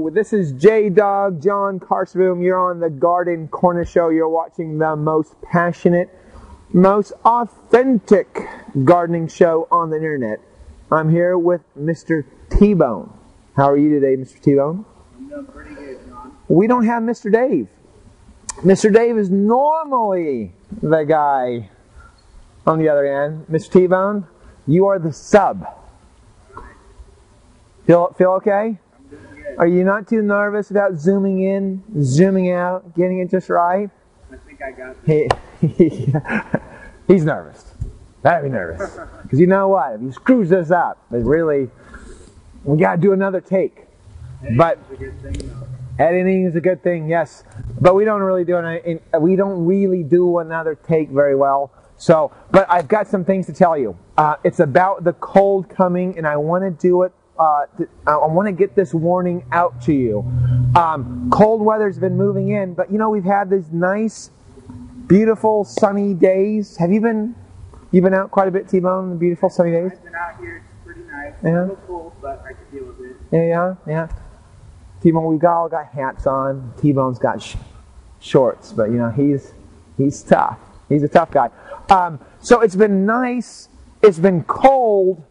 Hello, this is J-Dog, Jonn Karsseboom. You're on the Garden Corner Show. You're watching the most passionate, most authentic gardening show on the internet. I'm here with Mr. T-Bone. How are you today, Mr. T-Bone? I'm doing pretty good, John. We don't have Mr. Dave. Mr. Dave is normally the guy on the other end. Mr. T-Bone, you are the sub. Feel okay? I'm doing good. Are you not too nervous about zooming in, zooming out, getting it just right? I think I got this. He's nervous. Very nervous. Because you know what? If he screws this up, we got to do another take. But Editing's a good thing, though. editing is a good thing, yes. But we don't really do another take very well. So, but I've got some things to tell you. It's about the cold coming, and I want to do it. I want to get this warning out to you. Cold weather's been moving in, but you know we've had these nice, beautiful, sunny days. Have you been? You've been out quite a bit, T-Bone. The beautiful sunny days. I've been out here. It's pretty nice. Yeah. A little cold, but I can deal with it. Yeah. T-Bone, we've all got hats on. T-Bone's got shorts, but you know he's tough. He's a tough guy. So it's been nice. It's been cold.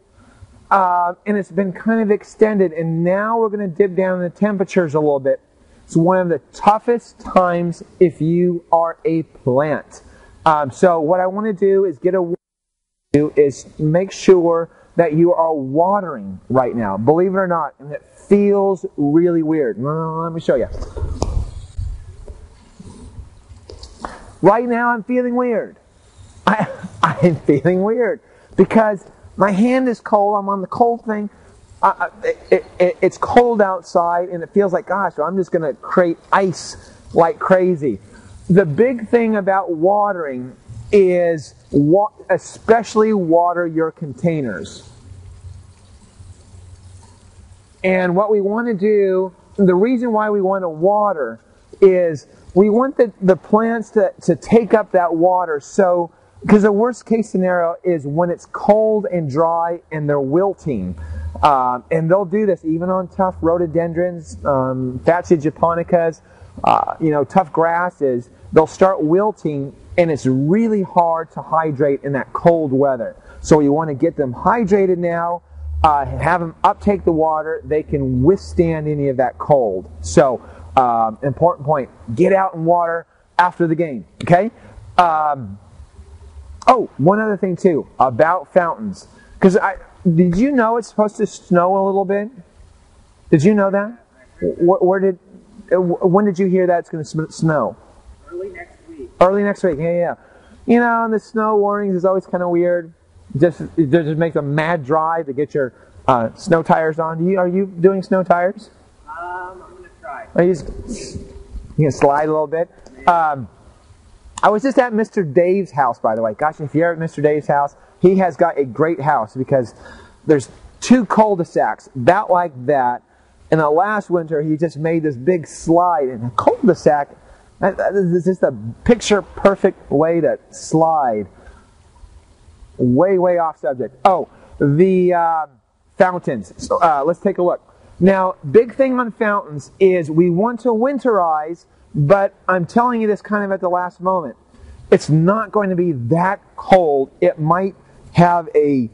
And it's been kind of extended, and now we're going to dip down in the temperatures a little bit. It's one of the toughest times if you are a plant. So what I want to do is make sure that you are watering right now. Believe it or not, and it feels really weird. Let me show you. Right now I'm feeling weird. I'm feeling weird because my hand is cold. I'm on the cold thing. It's cold outside, and it feels like, gosh, I'm just going to create ice like crazy. The big thing about watering is especially water your containers. And what we want to do, the reason why we want to water is we want the plants to take up that water. So, because the worst case scenario is when it's cold and dry and they're wilting. And they'll do this even on tough rhododendrons, Fatsia japonicas, tough grasses. They'll start wilting, and it's really hard to hydrate in that cold weather. So you want to get them hydrated now, have them uptake the water. They can withstand any of that cold. So, important point, get out and water after the game, okay? Oh, one other thing too, about fountains. Because did you know it's supposed to snow a little bit? Did you know that? When did you hear that it's going to snow? Early next week. Early next week, yeah. You know, and the snow warnings is always kind of weird. It just makes a mad drive to get your snow tires on. Are you doing snow tires? I'm going to try. Are you going to slide a little bit? I was just at Mr. Dave's house, by the way. Gosh, if you're at Mr. Dave's house, he has got a great house because there's 2 cul-de-sacs, about like that. And the last winter, he just made this big slide in a cul-de-sac. This is just a picture-perfect way to slide. Way off subject. Oh, the fountains. So, let's take a look. Now, big thing on fountains is we want to winterize, but I'm telling you this kind of at the last moment. It's not going to be that cold. It might have it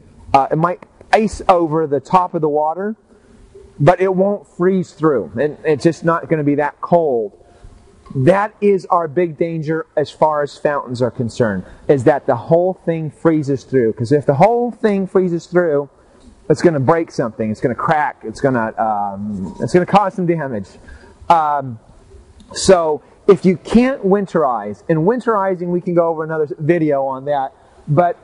might ice over the top of the water, but it won't freeze through. And it's just not going to be that cold. That is our big danger as far as fountains are concerned, is that the whole thing freezes through. Because if the whole thing freezes through, it's going to break something. It's going to crack. It's going to cause some damage. So if you can't winterize, and winterizing, we can go over another video on that, but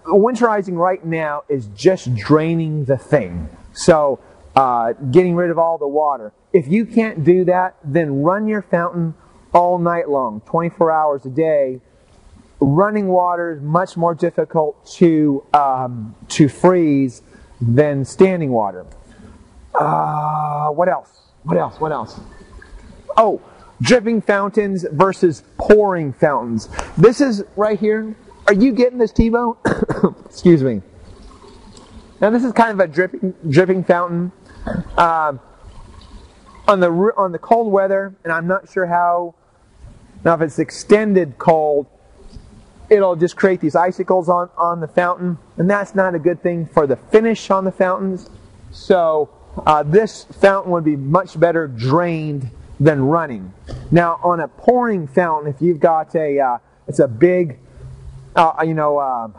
winterizing right now is just draining the thing. So getting rid of all the water. If you can't do that, then run your fountain all night long, 24 hours a day. Running water is much more difficult to freeze than standing water. What else? Oh, dripping fountains versus pouring fountains. This is right here. Are you getting this, T-Bone? Excuse me. Now this is kind of a dripping fountain. on the cold weather, and I'm not sure how. Now, if it's extended cold, it'll just create these icicles on the fountain, and that's not a good thing for the finish on the fountains. So this fountain would be much better drained than running. Now, on a pouring fountain, if you've got it's a big, I ought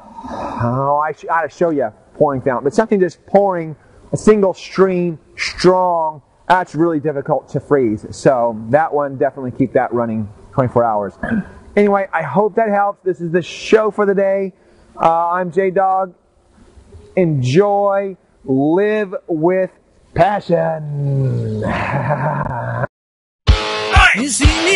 to show you a pouring fountain, but something just pouring a single stream, strong, that's really difficult to freeze. So that one, definitely keep that running 24 hours. Anyway, I hope that helps. This is the show for the day. I'm J-Dog. Enjoy. Live with passion. You see me